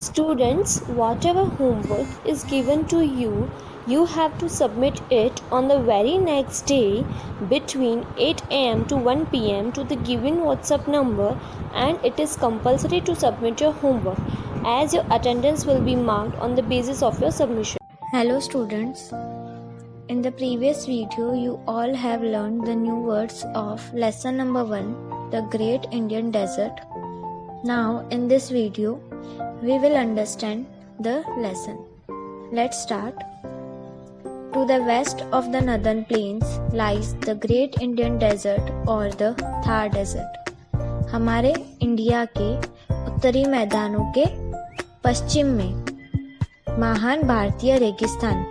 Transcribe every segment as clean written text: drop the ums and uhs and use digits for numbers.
Students, whatever homework is given to you, you have to submit it on the very next day between 8 am to 1 pm to the given WhatsApp number, and it is compulsory to submit your homework as your attendance will be marked on the basis of your submission. Hello students, in the previous video you all have learned the new words of lesson number 1, the Great Indian Desert. Now in this video we will understand the lesson. Let's start. To the west of the northern plains lies the Great Indian Desert or the Thar Desert. हमारे India के उत्तरी मैदानों के पश्चिम में महान भारतीय रेगिस्तान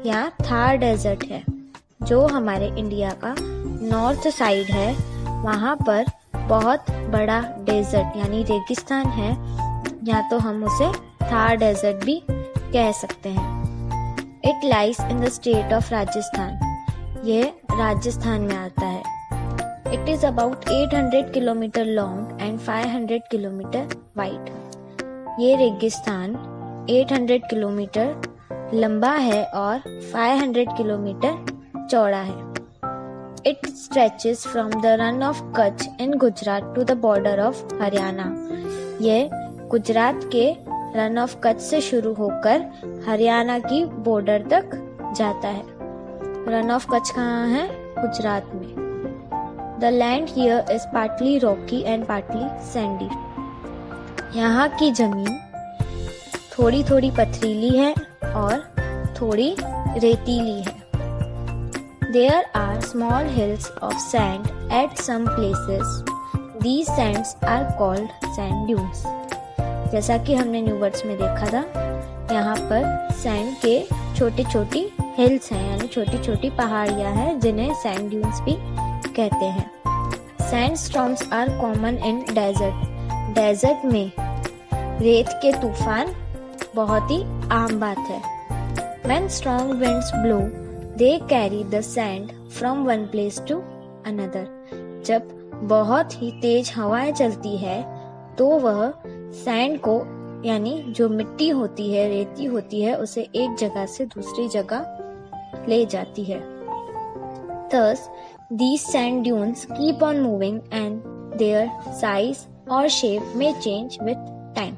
या थार डेजर्ट है, जो हमारे इंडिया का नॉर्थ साइड है। वहाँ पर बहुत बड़ा डेजर्ट यानी रेगिस्तान है, या तो हम उसे थार डेजर्ट भी कह सकते हैं। It lies in the state of Rajasthan, यह राजस्थान में आता है। It is about 800 kilometre long and 500 kilometre wide. ये रेगिस्तान 800 किलोमीटर लंबा है और 500 किलोमीटर चौड़ा है। It stretches from the run of Kutch in Gujarat to the border of Haryana. यह गुजरात के रन ऑफ कच्छ से शुरू होकर हरियाणा की बॉर्डर तक जाता है। रन ऑफ कच्छ कहाँ है? गुजरात में। The land here is partly rocky and partly sandy. यहाँ की जमीन थोड़ी थोड़ी पथरीली है और थोड़ी रेतीली है। There are small hills of sand at some places. These sands are called sand dunes. जैसा कि हमने न्यू वर्ड्स में देखा था, यहाँ पर सैंड के छोटी छोटी हिल्स हैं, यानी छोटी छोटी पहाड़ियाँ हैं, जिन्हें सैंड ड्यून्स भी कहते हैं। Sand storms are common in desert. Desert में रेत के तूफान बहुत ही आम बात है। When strong winds blow, they carry the sand from one place to another. जब बहुत ही तेज हवाएं चलती है तो वह सैंड को, यानी जो मिट्टी होती है, रेती होती है, उसे एक जगह से दूसरी जगह ले जाती है। Thus, these sand dunes keep on moving and their size or shape may change with time.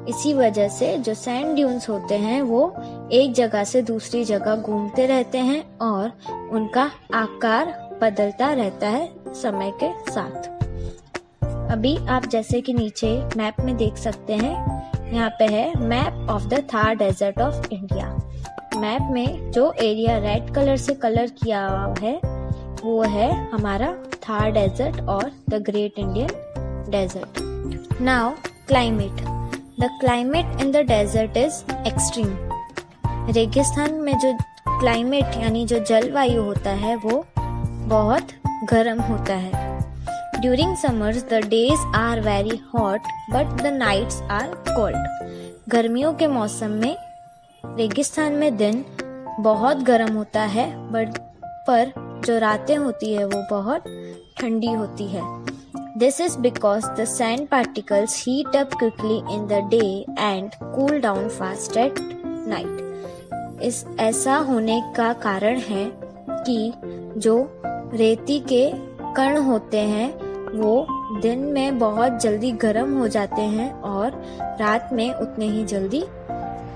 इसी वजह से जो सैंड ड्यून्स होते हैं वो एक जगह से दूसरी जगह घूमते रहते हैं और उनका आकार बदलता रहता है समय के साथ। अभी आप जैसे कि नीचे मैप में देख सकते हैं, यहाँ पे है map of the Thar desert of India. Map में जो एरिया रेड कलर से कलर किया हुआ है वो है हमारा थार डेजर्ट और the great Indian desert. Now climate. The climate in the desert is extreme. रेगिस्तान में जो क्लाइमेट यानी जो जलवायु होता है वो बहुत गर्म होता है। During summers the days are very hot but the nights are cold. गर्मियों के मौसम में रेगिस्तान में दिन बहुत गर्म होता है, पर जो रातें होती है वो बहुत ठंडी होती है। This is because the sand particles heat up quickly in the day and cool down fast at night. इस ऐसा होने का कारण है कि जो रेती के कण होते हैं वो दिन में बहुत जल्दी गर्म हो जाते हैं और रात में उतने ही जल्दी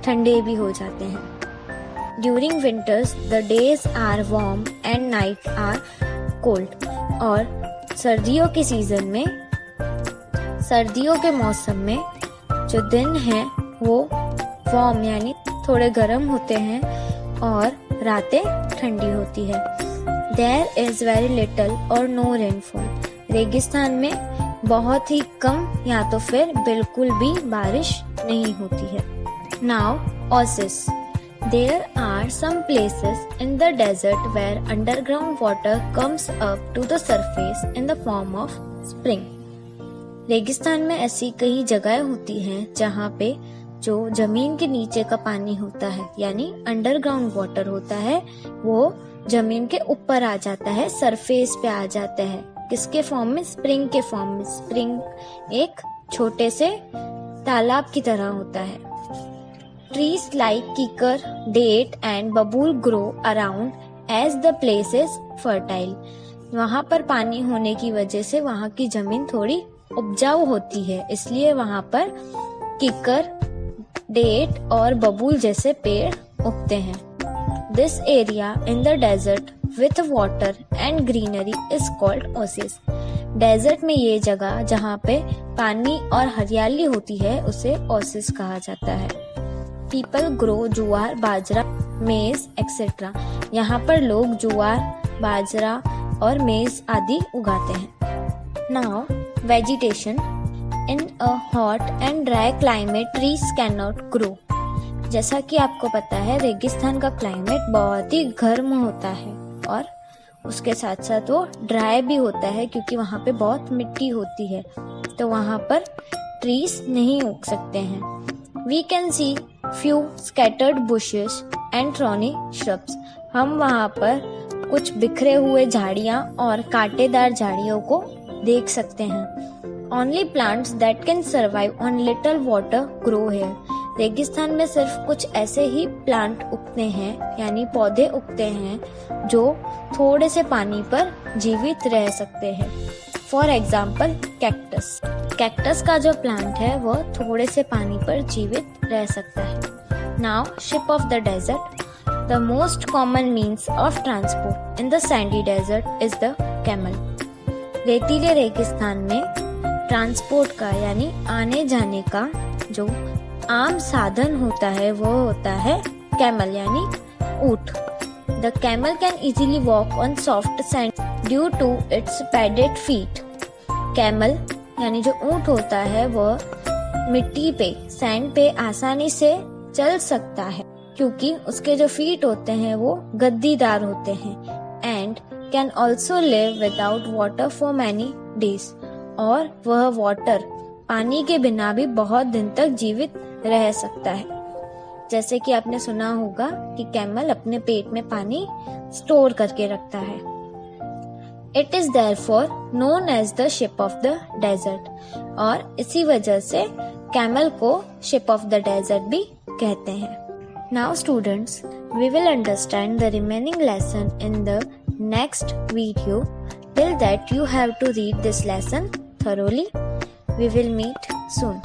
ठंडे भी हो जाते हैं। During winters the days are warm and night are cold. और सर्दियों के सीजन में, सर्दियों के मौसम में जो दिन है वो वार्म यानी थोड़े गर्म होते हैं और रातें ठंडी होती है। There is very little or no rainfall. रेगिस्तान में बहुत ही कम या तो फिर बिल्कुल भी बारिश नहीं होती है। Now, oasis. There are some places in the desert where underground water comes up to the surface in the form of spring. रेगिस्तान में ऐसी कई जगहें होती हैं जहाँ पे जो जमीन के नीचे का पानी होता है, यानी अंडरग्राउंड वाटर होता है, वो जमीन के ऊपर आ जाता है, सरफेस पे आ जाता है। किसके फॉर्म में? स्प्रिंग के फॉर्म में। स्प्रिंग एक छोटे से तालाब की तरह होता है। Trees like kikar, date and babul grow around as the place is fertile. वहाँ पर पानी होने की वजह से वहाँ की जमीन थोड़ी उपजाऊ होती है, इसलिए वहाँ पर कीकर, डेट और बबूल जैसे पेड़ उगते हैं। This area in the desert with water and greenery is called oasis. Desert में ये जगह जहाँ पे पानी और हरियाली होती है उसे ओसिस कहा जाता है। पीपल ग्रो ज्वार, बाजरा, मेज एक्सेट्रा। यहाँ पर लोग ज्वार, बाजरा और मेज आदि उगाते हैं। Now vegetation in a hot and dry climate trees can not grow. जैसा कि आपको पता है रेगिस्तान का क्लाइमेट बहुत ही गर्म होता है और उसके साथ साथ वो ड्राई भी होता है क्योंकि वहाँ पे बहुत मिट्टी होती है, तो वहाँ पर ट्रीज नहीं उग सकते हैं। We can see few scattered bushes and thorny shrubs. हम वहाँ पर कुछ बिखरे हुए झाड़ियाँ और कांटेदार झाड़ियों को देख सकते हैं। Only plants that can survive on little water grow here. रेगिस्तान में सिर्फ कुछ ऐसे ही प्लांट उगते हैं यानी पौधे उगते हैं जो थोड़े से पानी पर जीवित रह सकते हैं। For example cactus. कैक्टस का जो प्लांट है वह थोड़े से पानी पर जीवित रह सकता है। Now ship of the desert. The most common means of transport in the sandy desert is the camel. रेतीले रेगिस्तान में ट्रांसपोर्ट का यानी आने जाने का जो आम साधन होता है वो होता है कैमल यानी ऊंट। The camel can easily walk on soft sand due to its padded feet. Camel यानी जो ऊंट होता है वह मिट्टी पे, सैंड पे आसानी से चल सकता है क्योंकि उसके जो फीट होते हैं वो गद्दीदार होते हैं। And can also live without water for many days. और वह वाटर पानी के बिना भी बहुत दिन तक जीवित रह सकता है। जैसे कि आपने सुना होगा कि कैमल अपने पेट में पानी स्टोर करके रखता है। It is therefore known as the ship of the desert. और इसी वजह से कैमल को शिप ऑफ द डेजर्ट भी कहते हैं। Now students, we will understand the remaining lesson in the next video. Till that you have to read this lesson thoroughly. We will meet soon.